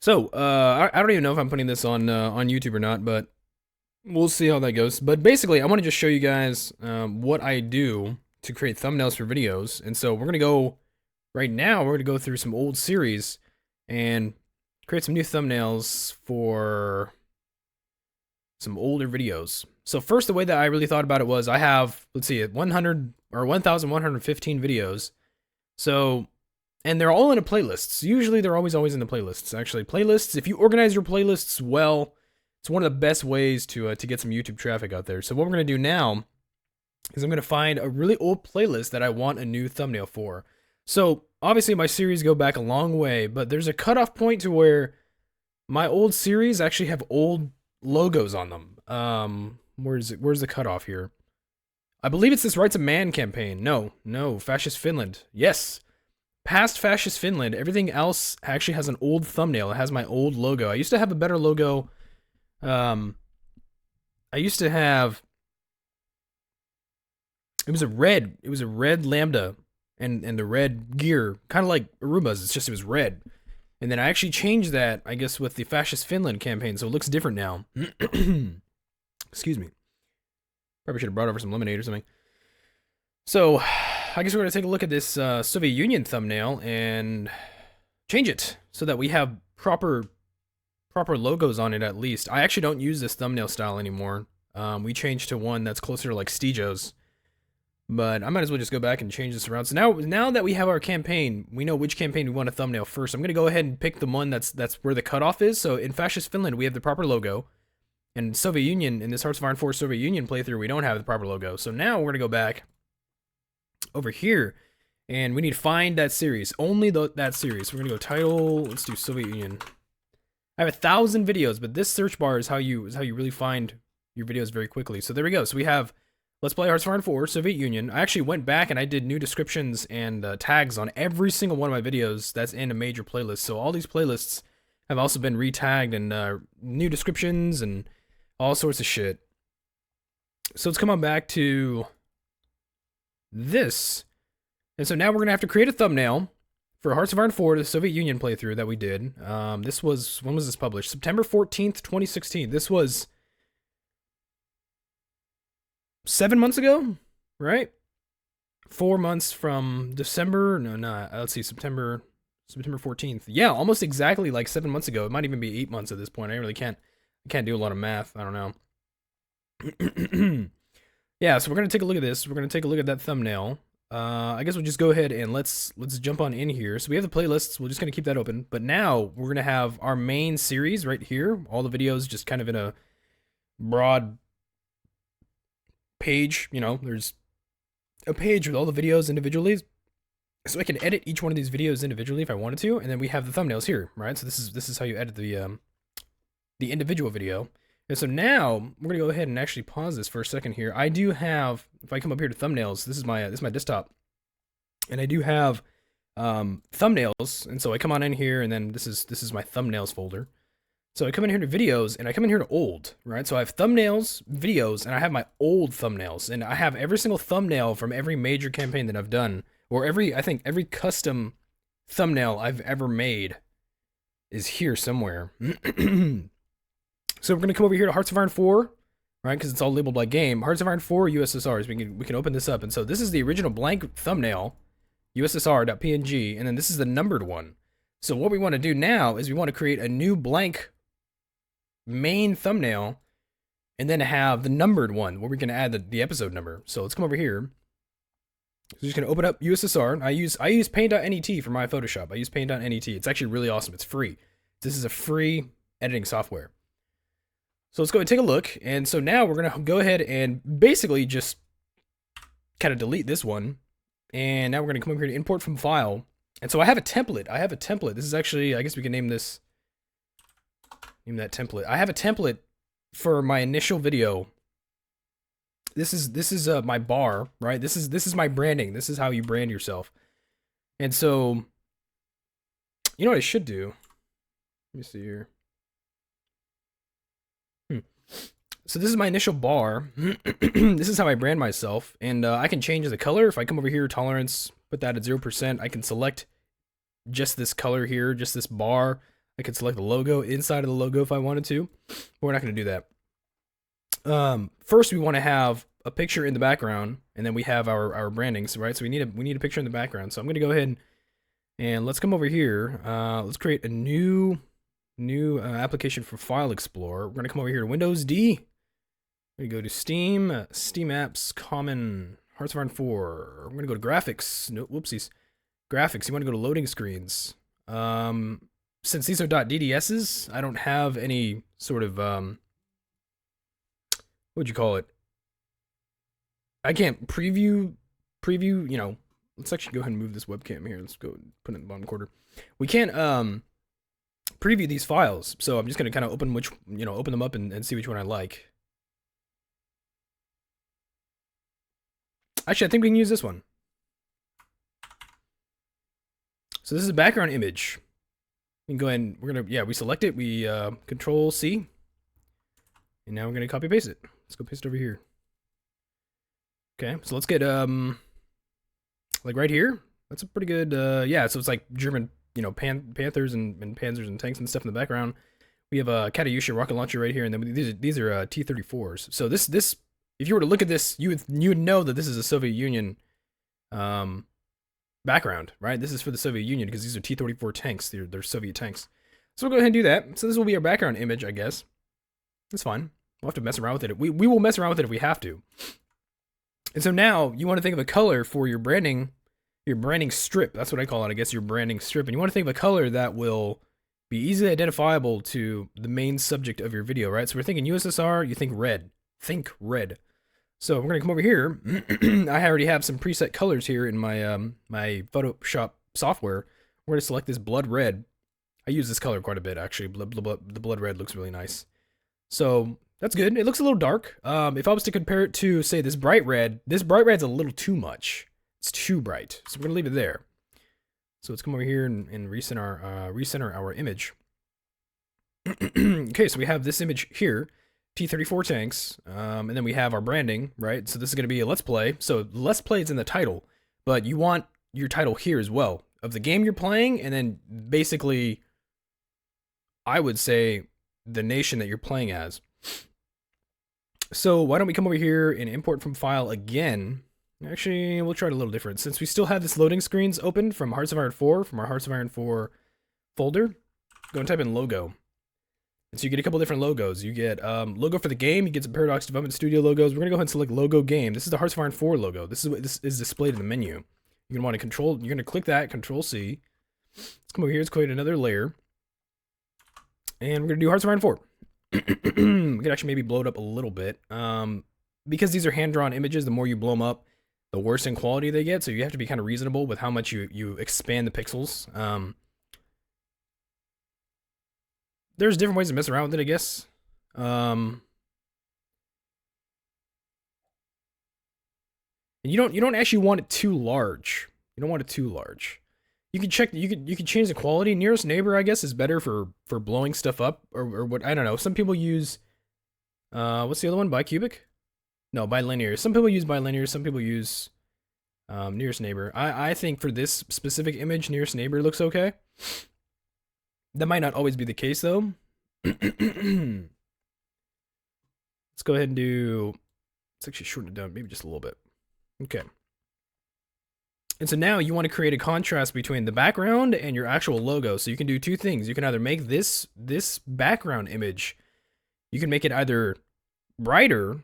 So, I don't even know if I'm putting this on YouTube or not, but we'll see how that goes. But basically, I want to just show you guys what I do to create thumbnails for videos. And so we're gonna go right now. We're gonna go through some old series and create some new thumbnails for some older videos. So first, the way that I really thought about it was I have, let's see, 100 or 1,115 videos. So, and they're all in a playlists. Usually they're always in the playlists. Actually, playlists, if you organize your playlists well, it's one of the best ways to get some YouTube traffic out there. So what we're going to do now is I'm going to find a really old playlist that I want a new thumbnail for. So obviously my series go back a long way, but there's a cutoff point to where my old series actually have old logos on them. Where's the cutoff here? I believe it's this Rights of Man campaign. No, Fascist Finland. Yes. Past Fascist Finland, everything else actually has an old thumbnail. It has my old logo. I used to have a better logo. I used to have, it was a red lambda and the red gear, kind of like Aruba's. It's just, it was red. And then I actually changed that, I guess, with the Fascist Finland campaign, so it looks different now. Excuse me. Probably should have brought over some lemonade or something. So, I guess we're going to take a look at this Soviet Union thumbnail and change it so that we have proper logos on it at least. I actually don't use this thumbnail style anymore. We changed to one that's closer to like Stejo's. But I might as well just go back and change this around. So now that we have our campaign, we know which campaign we want a thumbnail first. I'm going to go ahead and pick the one that's where the cutoff is. So in Fascist Finland, we have the proper logo. And Soviet Union, in this Hearts of Iron 4 Soviet Union playthrough, we don't have the proper logo. So now we're going to go back over here, and we need to find that series. Only that series. So we're going to go title, let's do Soviet Union. I have 1,000 videos, but this search bar is how you really find your videos very quickly. So there we go. So we have Let's Play Hearts of Iron 4 Soviet Union. I actually went back and I did new descriptions and tags on every single one of my videos that's in a major playlist. So all these playlists have also been retagged and new descriptions and all sorts of shit. So let's come on back to this. And so now we're going to have to create a thumbnail for Hearts of Iron 4, the Soviet Union playthrough that we did. This was, when was this published? September 14th, 2016. This was 7 months ago, right? 4 months from December, let's see, September 14th. Yeah, almost exactly like 7 months ago. It might even be 8 months at this point. I really can't do a lot of math. I don't know. Yeah, so we're going to take a look at this. We're going to take a look at that thumbnail. I guess we'll just go ahead and let's jump on in here. So we have the playlists. We're just going to keep that open. But now we're going to have our main series right here. All the videos just kind of in a broad page. You know, there's a page with all the videos individually. So I can edit each one of these videos individually if I wanted to. And then we have the thumbnails here, right? So this is how you edit the individual video. And so now we're gonna go ahead and actually pause this for a second here. I do have, if I come up here to thumbnails, this is my desktop, and I do have thumbnails. And so I come on in here, and then this is my thumbnails folder. So I come in here to videos, and I come in here to old, right? So I have thumbnails, videos, and I have my old thumbnails, and I have every single thumbnail from every major campaign that I've done, or I think every custom thumbnail I've ever made is here somewhere. So we're going to come over here to Hearts of Iron 4, right, because it's all labeled by game. Hearts of Iron 4 USSRs. We can open this up. And so this is the original blank thumbnail, USSR.png, and then this is the numbered one. So what we want to do now is we want to create a new blank main thumbnail, and then have the numbered one, where we can add the episode number. So let's come over here. So we're just going to open up USSR. I use Paint.net for my Photoshop. I use Paint.net. It's actually really awesome. It's free. This is a free editing software. So let's go and take a look. And so now we're going to go ahead and basically just kind of delete this one. And now we're going to come over here to import from file. And so I have a template. This is actually, I guess we can name that template. I have a template for my initial video. This is my bar, right? This is my branding. This is how you brand yourself. And so, you know what I should do? Let me see here. So this is my initial bar. This is how I brand myself, and I can change the color. If I come over here, tolerance, put that at 0%. I can select just this color here, just this bar. I could select the logo inside of the logo if I wanted to, but we're not going to do that. First we want to have a picture in the background, and then we have our brandings, right? So we need a picture in the background. So I'm going to go ahead and let's come over here. Let's create a new application for File Explorer. We're going to come over here to Windows D. We go to Steam, Steam Apps, Common, Hearts of Iron 4. We're going to go to Graphics. No, whoopsies. Graphics. You want to go to Loading Screens. Since these are .ddss, I don't have any sort of, what would you call it? I can't preview, you know, let's actually go ahead and move this webcam here. Let's go put it in the bottom quarter. We can't, preview these files, so I'm just going to kind of open them up and see which one I like. Actually, I think we can use this one. So this is a background image. We can go ahead and we select it, we Control C, and now we're gonna copy paste it. Let's go paste it over here. Okay, so let's get like right here. That's a pretty good yeah. So it's like German, you know, panthers and panzers and tanks and stuff in the background. We have a Katyusha rocket launcher right here, and then these are T-34s. So this if you were to look at this, you would know that this is a Soviet Union background, right? This is for the Soviet Union because these are T-34 tanks. They're Soviet tanks. So we'll go ahead and do that. So this will be our background image, I guess. That's fine. We'll have to mess around with it. We will mess around with it if we have to. And so now you want to think of a color for your branding strip. That's what I call it, I guess, your branding strip. And you want to think of a color that will be easily identifiable to the main subject of your video, right? So we're thinking USSR, you think red. Think red. So we're gonna come over here. I already have some preset colors here in my my Photoshop software. We're gonna select this blood red. I use this color quite a bit, actually. The blood red looks really nice. So that's good. It looks a little dark. If I was to compare it to, say, this bright red's a little too much. It's too bright. So we're gonna leave it there. So let's come over here and recenter our image. Okay, so we have this image here. T-34 tanks, and then we have our branding, right? So this is going to be a Let's Play. So Let's Play is in the title, but you want your title here as well, of the game you're playing, and then basically, I would say, the nation that you're playing as. So why don't we come over here and import from file again? Actually, we'll try it a little different. Since we still have this loading screens open from Hearts of Iron 4, from our Hearts of Iron 4 folder, go and type in logo. And so you get a couple different logos. You get logo for the game. You get some Paradox Development Studio logos. We're gonna go ahead and select logo game. This is the Hearts of Iron 4 logo. This is what this is displayed in the menu. You're gonna want to control. You're gonna click that. Control C. Let's come over here. Let's create another layer, and we're gonna do Hearts of Iron 4. We could actually maybe blow it up a little bit, because these are hand-drawn images. The more you blow them up, the worse in quality they get. So you have to be kind of reasonable with how much you expand the pixels. There's different ways to mess around with it, I guess. And you don't actually want it too large. You don't want it too large. You can check. You can change the quality. Nearest neighbor, I guess, is better for blowing stuff up or what. I don't know. Some people use. What's the other one? Bicubic? No, bilinear. Some people use bilinear. Some people use nearest neighbor. I think for this specific image, nearest neighbor looks okay. That might not always be the case, though. Let's go ahead and do... Let's actually shorten it down, maybe just a little bit. Okay. And so now you want to create a contrast between the background and your actual logo. So you can do two things. You can either make this background image, you can make it either brighter,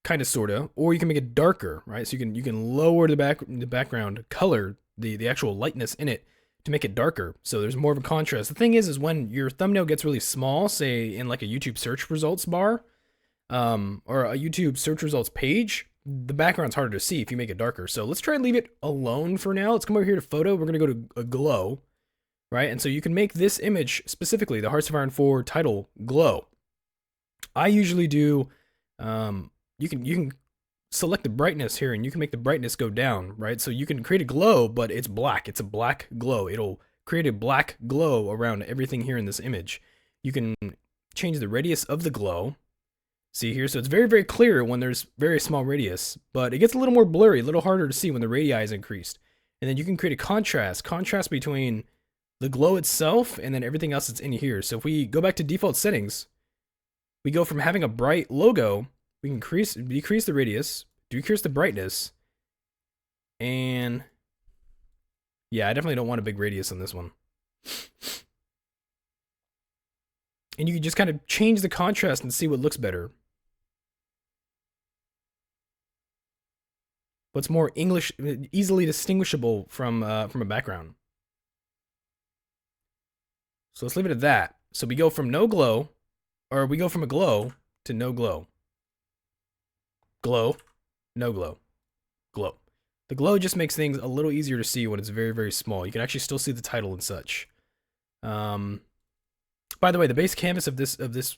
kind of, sort of, or you can make it darker, right? So you can lower the background color, the actual lightness in it, to make it darker, so there's more of a contrast. The thing is when your thumbnail gets really small, say in like a YouTube search results bar, or a YouTube search results page, the background's harder to see if you make it darker. So let's try and leave it alone for now. Let's come over here to photo. We're gonna go to a glow, right? And so you can make this image, specifically the Hearts of Iron 4 title, glow. I usually do, you can select the brightness here, and you can make the brightness go down, right? So you can create a glow, but it's black. It's a black glow. It'll create a black glow around everything here in this image. You can change the radius of the glow. See here? So it's very, very clear when there's very small radius, but it gets a little more blurry, a little harder to see when the radii is increased. And then you can create a contrast between the glow itself, and then everything else that's in here. So if we go back to default settings, we go from having a bright logo, we can decrease the radius, decrease the brightness, and yeah, I definitely don't want a big radius on this one. And you can just kind of change the contrast and see what looks better. What's more easily distinguishable from a background. So let's leave it at that. So we go from no glow, or we go from a glow to no glow. Glow, no glow, glow. The glow just makes things a little easier to see when it's very, very small. You can actually still see the title and such. By the way, the base canvas of this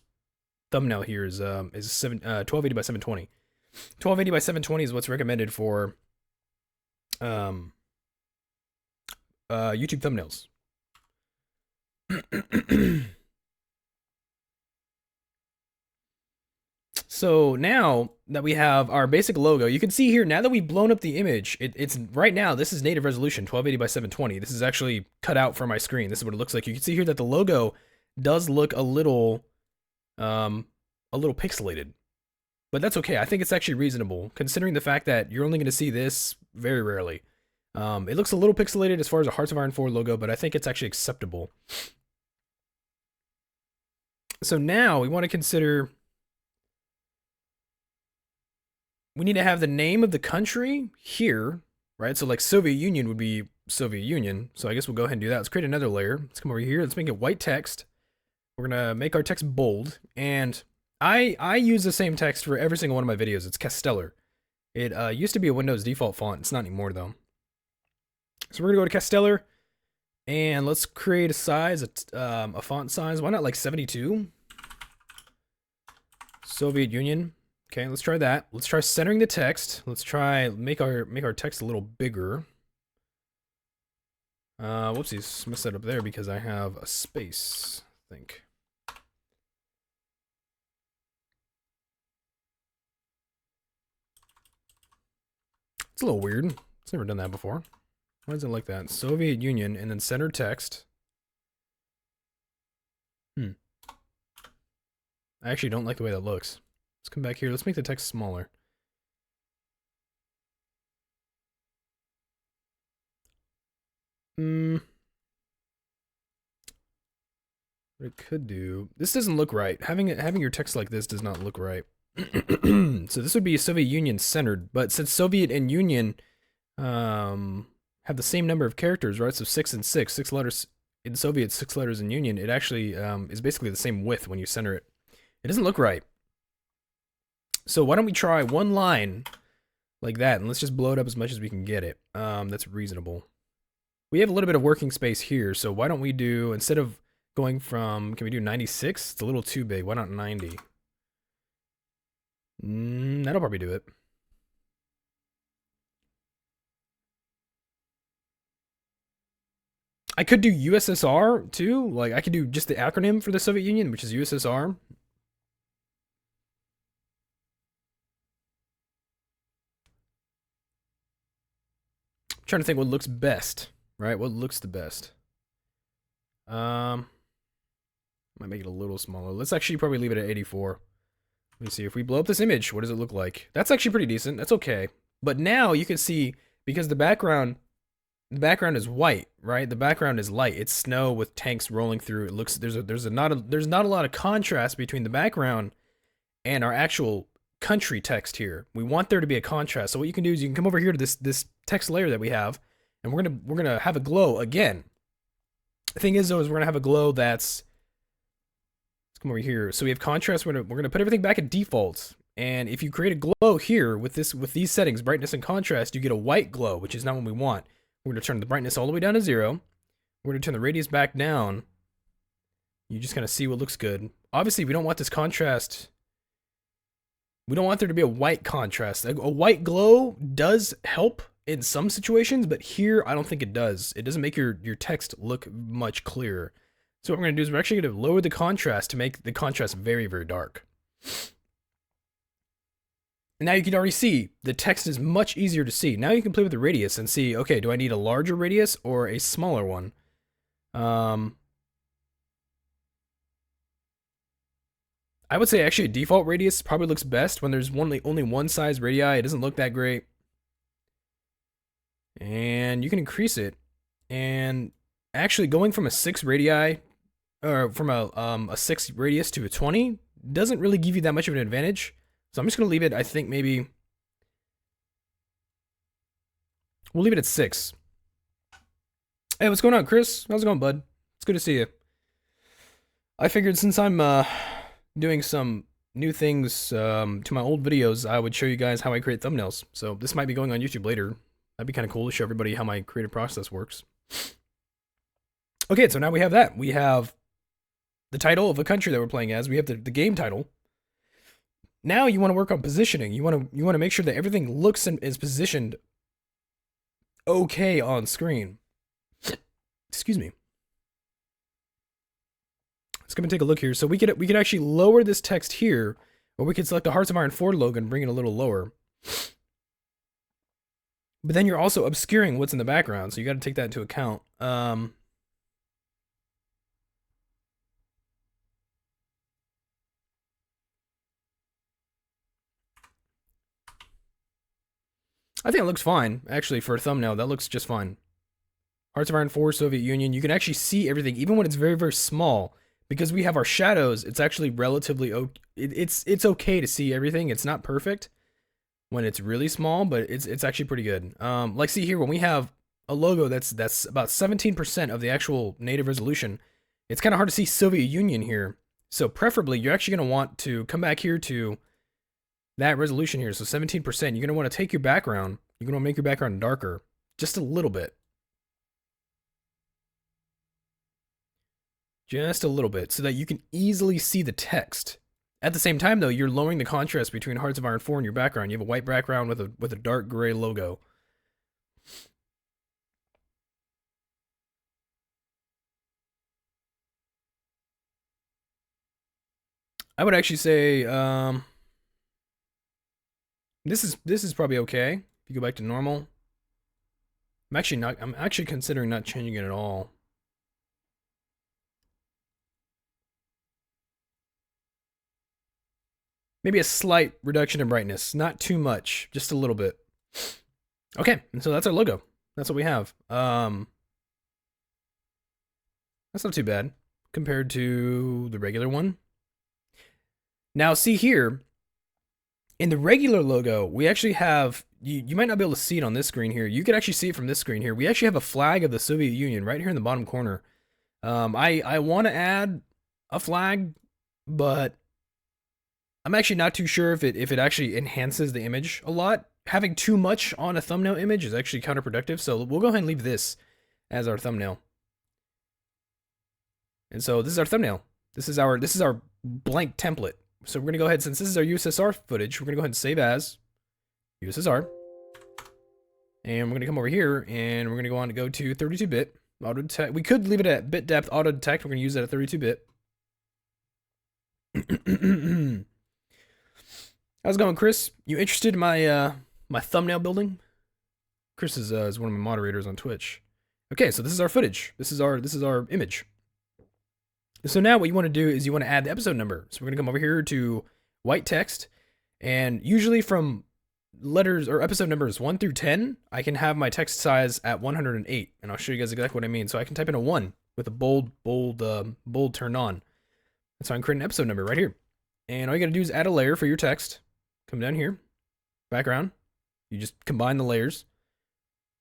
thumbnail here is 1280 by 720. 1280 by 720 is what's recommended for YouTube thumbnails. So now that we have our basic logo, you can see here, now that we've blown up the image, it's right now, this is native resolution, 1280 by 720. This is actually cut out from my screen. This is what it looks like. You can see here that the logo does look a little pixelated. But that's okay. I think it's actually reasonable, considering the fact that you're only going to see this very rarely. It looks a little pixelated as far as a Hearts of Iron 4 logo, but I think it's actually acceptable. So now we want to consider... we need to have the name of the country here, right? So like Soviet Union would be Soviet Union. So I guess we'll go ahead and do that. Let's create another layer. Let's come over here. Let's make it white text. We're going to make our text bold. And I use the same text for every single one of my videos. It's Castellar. It used to be a Windows default font. It's not anymore though. So we're going to go to Castellar. And let's create a size, a font size. Why not like 72? Soviet Union. Okay, let's try that. Let's try centering the text. Let's try make our text a little bigger. Whoopsies, messed that up there because I have a space, I think. It's a little weird. It's never done that before. Why is it like that? Soviet Union and then center text. I actually don't like the way that looks. Let's come back here. Let's make the text smaller. What it could do... this doesn't look right. Having your text like this does not look right. So this would be Soviet Union centered, but since Soviet and Union have the same number of characters, right? So 6 and 6, 6 letters in Soviet, 6 letters in Union. It actually is basically the same width when you center it. It doesn't look right. So why don't we try one line like that, and let's just blow it up as much as we can get it. That's reasonable. We have a little bit of working space here, so why don't we do, instead of going from, can we do 96? It's a little too big. Why not 90? That'll probably do it. I could do USSR too. Like I could do just the acronym for the Soviet Union, which is USSR. Trying to think what looks best, right? What looks the best? Might make it a little smaller. Let's actually probably leave it at 84. Let me see. If we blow up this image, what does it look like? That's actually pretty decent. That's okay. But now you can see, because the background is white, right? The background is light. It's snow with tanks rolling through. It looks there's not a lot of contrast between the background and our actual country text here. We want there to be a contrast. So what you can do is you can come over here to this text layer that we have, and we're gonna have a glow again. The thing is though, is we're gonna have a glow that's, let's come over here. So we have contrast. We're gonna put everything back at default. And if you create a glow here with these settings, brightness and contrast, you get a white glow, which is not what we want. We're gonna turn the brightness all the way down to 0. We're gonna turn the radius back down. You just kind of see what looks good. Obviously, we don't want this contrast. We don't want there to be a white contrast. A white glow does help in some situations, but here I don't think it does. It doesn't make your text look much clearer. So what we're going to do is we're actually going to lower the contrast to make the contrast very, very dark. And now you can already see the text is much easier to see. Now you can play with the radius and see, okay, do I need a larger radius or a smaller one? I would say actually a default radius probably looks best when there's only one size radii. It doesn't look that great. And you can increase it. And actually going from a 6 radii, or from a 6 radius to a 20 doesn't really give you that much of an advantage. So I'm just going to leave it, I think maybe... We'll leave it at 6. Hey, what's going on, Chris? How's it going, bud? It's good to see you. I figured since I'm doing some new things to my old videos, I would show you guys how I create thumbnails. So this might be going on YouTube later. That'd be kind of cool to show everybody how my creative process works. Okay, so now we have that. We have the title of a country that we're playing as. We have the game title. Now you want to work on positioning. You want to make sure that everything looks and is positioned okay on screen. Excuse me. Let's come and take a look here. So we could actually lower this text here, or we could select the Hearts of Iron IV logo and bring it a little lower. But then you're also obscuring what's in the background, so you got to take that into account. I think it looks fine, actually, for a thumbnail. That looks just fine. Hearts of Iron IV, Soviet Union. You can actually see everything, even when it's very, very small. Because we have our shadows, it's actually relatively... It's okay to see everything. It's not perfect when it's really small, but it's actually pretty good. Like, see here, when we have a logo that's about 17% of the actual native resolution, it's kind of hard to see Soviet Union here. So preferably, you're actually going to want to come back here to that resolution here. So 17%, you're going to want to take your background. You're going to make your background darker, just a little bit. Just a little bit, so that you can easily see the text. At the same time, though, you're lowering the contrast between Hearts of Iron IV and your background. You have a white background with a dark gray logo. I would actually say this is probably okay. If you go back to normal. I'm actually considering not changing it at all. Maybe a slight reduction in brightness, not too much, just a little bit. Okay, and so that's our logo. That's what we have. That's not too bad compared to the regular one. Now, see here, in the regular logo, we actually have, you might not be able to see it on this screen here. You could actually see it from this screen here. We actually have a flag of the Soviet Union right here in the bottom corner. I want to add a flag, but I'm actually not too sure if it actually enhances the image a lot. Having too much on a thumbnail image is actually counterproductive, so we'll go ahead and leave this as our thumbnail. And so this is our thumbnail. This is our blank template. So we're gonna go ahead, since this is our USSR footage, we're gonna go ahead and save as USSR. And we're gonna come over here and we're gonna go to 32-bit auto detect. We could leave it at bit depth auto detect. We're gonna use that at 32-bit. How's it going, Chris? You interested in my my thumbnail building? Chris is one of my moderators on Twitch. Okay, so this is our footage. This is our image. So now what you want to do is you want to add the episode number. So we're gonna come over here to white text, and usually from letters or episode numbers 1 through 10, I can have my text size at 108, and I'll show you guys exactly what I mean. So I can type in a 1 with a bold turned on. And so I can create an episode number right here. And all you gotta do is add a layer for your text. Come down here, background. You just combine the layers,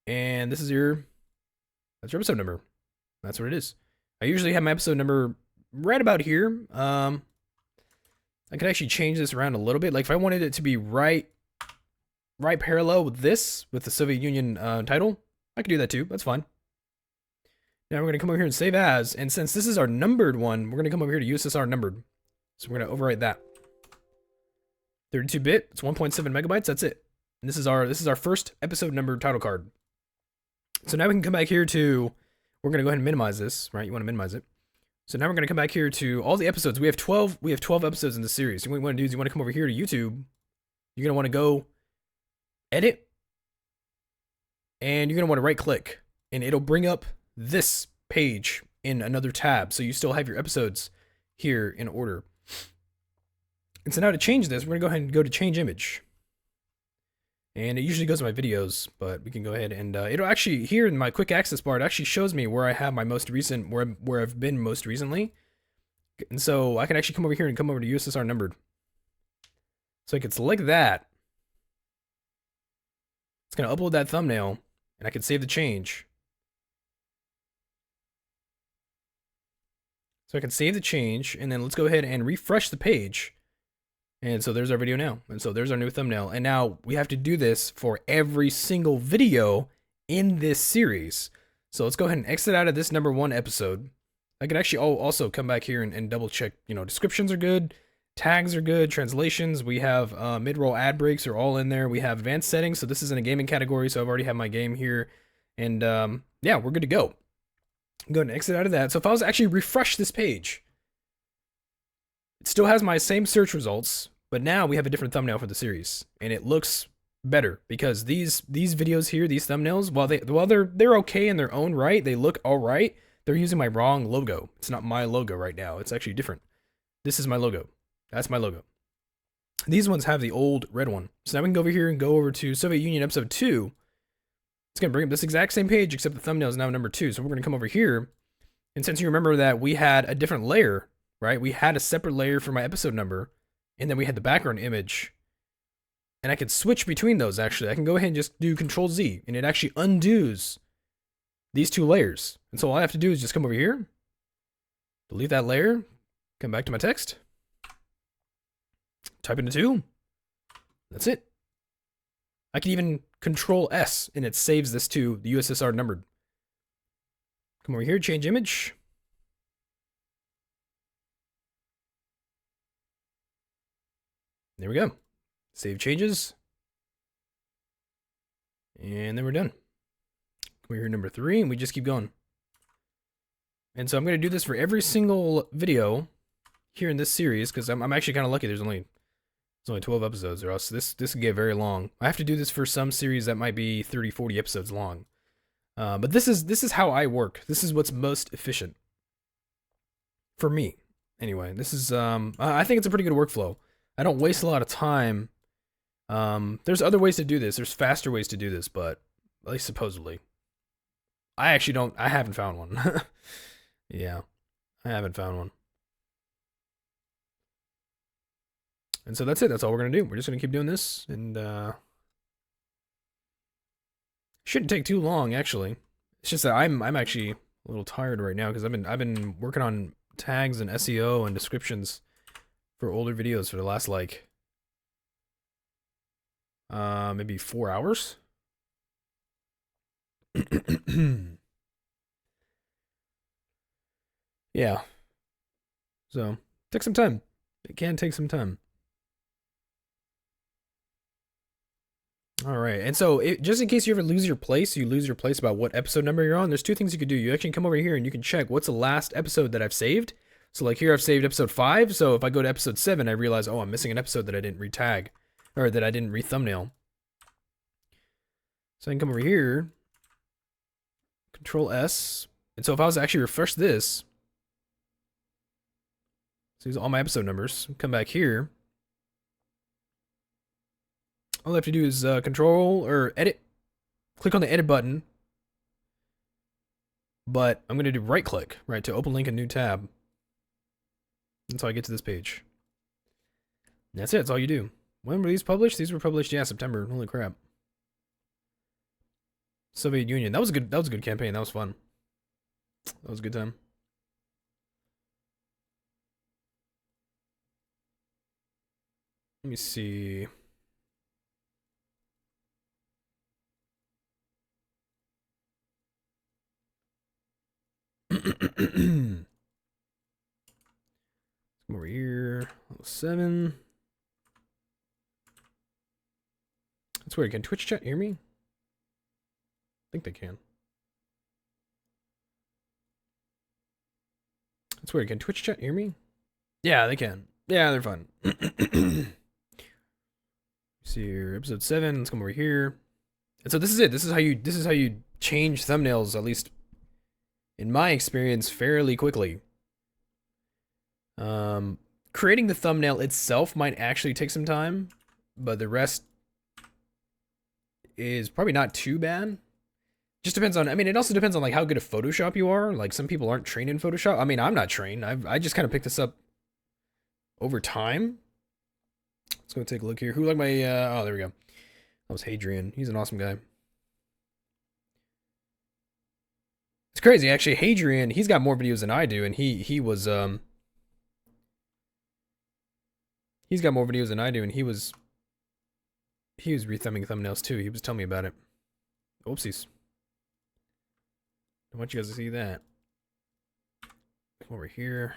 and that's your episode number. That's what it is. I usually have my episode number right about here. I could actually change this around a little bit. Like if I wanted it to be right parallel with this, with the Soviet Union title, I could do that too. That's fine. Now we're gonna come over here and save as, and since this is our numbered one, we're gonna come over here to USSR numbered. So we're gonna overwrite that. 32-bit, it's 1.7 megabytes, that's it. And this is our first episode number title card. So now we can come back here to, we're gonna go ahead and minimize this, right? You wanna minimize it. So now we're gonna come back here to all the episodes. We have 12 episodes in the series. So what you wanna do is you wanna come over here to YouTube. You're gonna wanna go edit, and you're gonna wanna right click, and it'll bring up this page in another tab, so you still have your episodes here in order. And so now to change this, we're gonna go ahead and go to change image. And it usually goes to my videos, but we can go ahead and it'll actually, here in my quick access bar, it actually shows me where I have my most recent, where I've been most recently. And so I can actually come over here and come over to USSR numbered. So I can select that. It's gonna upload that thumbnail, and I can save the change. So I can save the change, and then let's go ahead and refresh the page. And so there's our video now. And so there's our new thumbnail. And now we have to do this for every single video in this series. So let's go ahead and exit out of this #1 episode. I could actually also come back here and double check, you know, descriptions are good, tags are good, translations. We have mid-roll ad breaks are all in there. We have advanced settings. So this is in a gaming category. So I've already had my game here. And yeah, we're good to go. I'm going to exit out of that. So if I was to actually refresh this page, it still has my same search results, but now we have a different thumbnail for the series, and it looks better because these videos here, these thumbnails, while they're okay in their own right, they look all right. They're using my wrong logo. It's not my logo right now. It's actually different. This is my logo. That's my logo. These ones have the old red one. So now we can go over here and go over to Soviet Union episode 2. It's gonna bring up this exact same page, except the thumbnail is now #2. So we're gonna come over here, and since you remember that we had a different layer, right? We had a separate layer for my episode number, and then we had the background image. And I can switch between those, actually. I can go ahead and just do Control-Z, and it actually undoes these two layers. And so all I have to do is just come over here, delete that layer, come back to my text, type in a 2. That's it. I can even Control-S, and it saves this to the USSR numbered. Come over here, change image. There we go. Save changes. And then we're done. Come over here, #3, and we just keep going. And so I'm going to do this for every single video here in this series, because I'm actually kind of lucky. There's only 12 episodes, or else this could get very long. I have to do this for some series that might be 30, 40 episodes long. But this is how I work. This is what's most efficient for me. Anyway, this is I think it's a pretty good workflow. I don't waste a lot of time. There's other ways to do this. There's faster ways to do this, but at least supposedly. I haven't found one. Yeah, I haven't found one. And so that's it. That's all we're gonna do. We're just gonna keep doing this, and shouldn't take too long, actually. It's just that I'm actually a little tired right now because I've been working on tags and SEO and descriptions for older videos for the last like maybe 4 hours. Yeah. So take some time. It can take some time. All right, and so just in case you ever lose your place, about what episode number you're on, there's two things you could do. You actually come over here and you can check what's the last episode that I've saved. So like here I've saved episode 5, so if I go to episode 7, I realize, oh, I'm missing an episode that I didn't retag, or that I didn't re-thumbnail. So I can come over here, Control-S, and so if I was to actually refresh this, so these are all my episode numbers, come back here, all I have to do is control or edit, click on the edit button, but I'm going to do right click, right, to open link a new tab. That's how I get to this page. And that's it, that's all you do. When were these published? These were published, yeah, September, holy crap. Soviet Union, that was a good campaign, that was fun. That was a good time. Let me see. Come over here, 7. That's weird. Can Twitch chat hear me? I think they can. That's weird. Can Twitch chat hear me? Yeah, they can. Yeah, they're fine. See here, episode 7. Let's come over here. And so this is it. This is how you change thumbnails, at least in my experience, fairly quickly. Creating the thumbnail itself might actually take some time, but the rest is probably not too bad. Just depends on, I mean, it also depends on like how good of Photoshop you are. Like some people aren't trained in Photoshop. I mean, I'm not trained. I just kind of picked this up over time. Let's go take a look here. Who like my, oh, there we go. That was Adrian. He's an awesome guy. It's crazy, actually. Adrian, he's got more videos than I do, and he was, he's got more videos than I do, and he was rethumbing thumbnails too. He was telling me about it. Oopsies. I want you guys to see that. Come over here.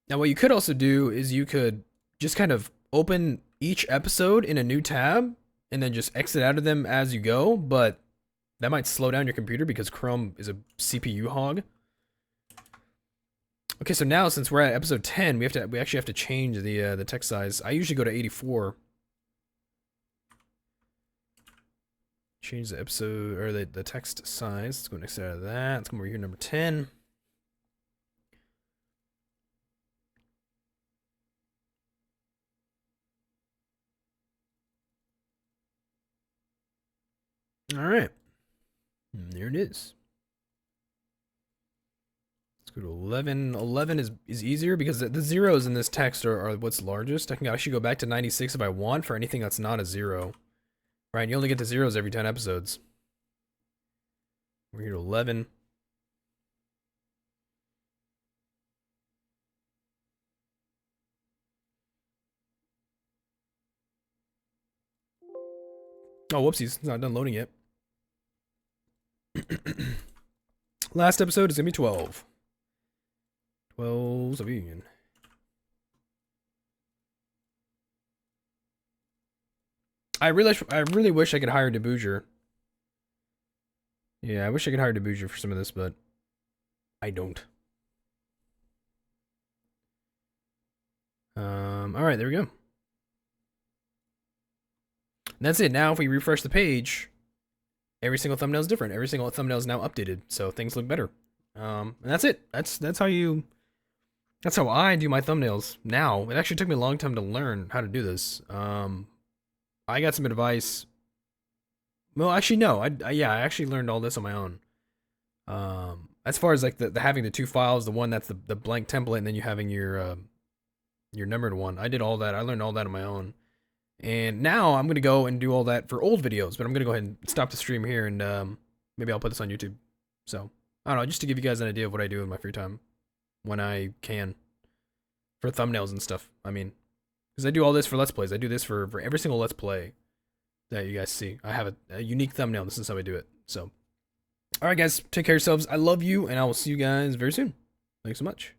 Now, what you could also do is you could just kind of open each episode in a new tab and then just exit out of them as you go, but that might slow down your computer because Chrome is a CPU hog. Okay, so now since we're at episode 10, we actually have to change the text size. I usually go to 84. Change the episode or the text size. Let's go next out of that. Let's come over here, number 10. All right, and there it is. Let's go to 11. 11 is easier because the zeros in this text are what's largest. I can actually go back to 96 if I want for anything that's not a zero. Right, you only get the zeros every 10 episodes. We're here to 11. Oh, whoopsies, it's not done loading yet. Last episode is gonna be 12. 12's of Union. I really wish I could hire DeBouger. Yeah, I wish I could hire DeBouger for some of this, but I don't. All right, there we go. And that's it. Now, if we refresh the page, every single thumbnail is different. Every single thumbnail is now updated, so things look better. And that's it. That's how I do my thumbnails now. It actually took me a long time to learn how to do this. I got some advice. Well, actually, no. I actually learned all this on my own. As far as like the having the two files, the one that's the blank template, and then you having your numbered one. I did all that. I learned all that on my own. And now I'm gonna go and do all that for old videos, but I'm gonna go ahead and stop the stream here, and maybe I'll put this on YouTube. So I don't know, just to give you guys an idea of what I do in my free time when I can for thumbnails and stuff. I mean, because I do all this for Let's Plays. I do this for every single Let's Play that you guys see. I have a unique thumbnail. This is how I do it. So, all right, guys, take care of yourselves. I love you, and I will see you guys very soon. Thanks so much.